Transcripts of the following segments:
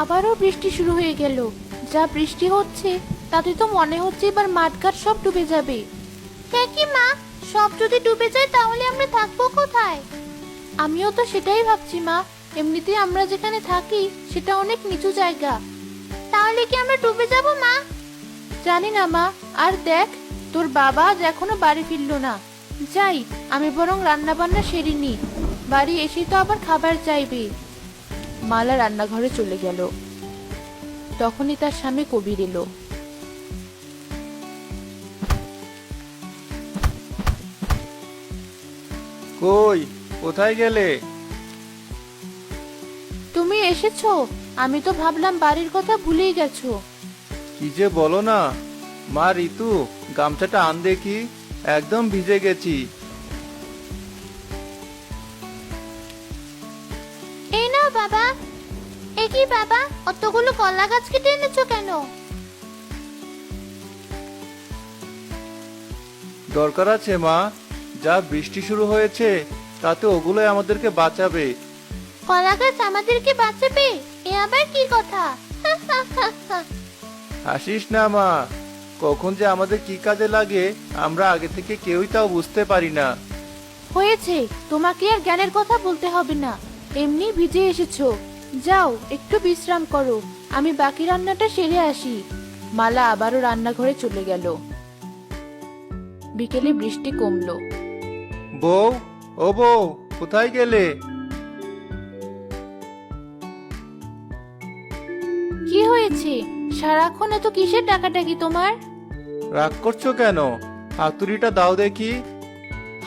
আবারও বৃষ্টি শুরু হয়ে গেল। যা বৃষ্টি হচ্ছে তাতে তো মনে হচ্ছে এবার মাঠঘাট সব ডুবে যাবে। কি মা, সব যদি ডুবে যায় তাহলে আমরা থাকবো কোথায়? আমিও তো সেটাই ভাবছি মা। এমনিতেই আমরা যেখানে থাকি সেটা অনেক নিচু জায়গা। তাহলে কি আমরা ডুবে যাব মা? জানি না মা। আর দেখ, তোর বাবা আজ এখনো বাড়ি ফিরলো না। যাই, আমি বরং রান্না বান্না সেরে নি। বাড়ি এসে তো আবার খাবার চাইবে। মালা রান্নাঘরে চলে গেল। তখনই তার স্বামী কবির এলো। কই, কোথায় গেলে? তুমি এসেছো? আমি তো ভাবলাম বাড়ির কথা ভুলেই গেছো। কি যে বলো না। মা ঋতু, গামছাটা আন দেখি, একদম ভিজে গেছি। এই নাও বাবা। এ কি বাবা, অতগুলো কলা গাছ কেটে এনেছো কেন? দরকার আছে মা, যা বৃষ্টি শুরু হয়েছে তাতে ওগুলোই আমাদেরকে বাঁচাবে। কলা গাছ আমাদেরকে বাঁচাবে? এ আবার কি কথা? হাসিস না মা, কখন যে আমাদের কি কাজে লাগে আমরা আগে থেকে কেউই তাও বুঝতে পারি না। হয়েছে, তোমাকে আর জ্ঞানের কথা বলতে হবে না। এমনি ভিজে এসেছো। যাও একটু বিশ্রাম করো, আমি বাকি রান্নাটা সেরে আসি। মালা আবারও রান্নাঘরে চলে গেল। বিকেলে বৃষ্টি কমলো। বউ, ও বউ, কোথায় গেলে? কি হয়েছে? সারাক্ষণ এত কিসের ডাকাডাকি তোমার? রাগ করছো কেন? হাতুড়িটা দাও দেখি।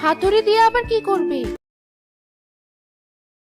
হাতুড়ি দিয়ে আবার কি করবে?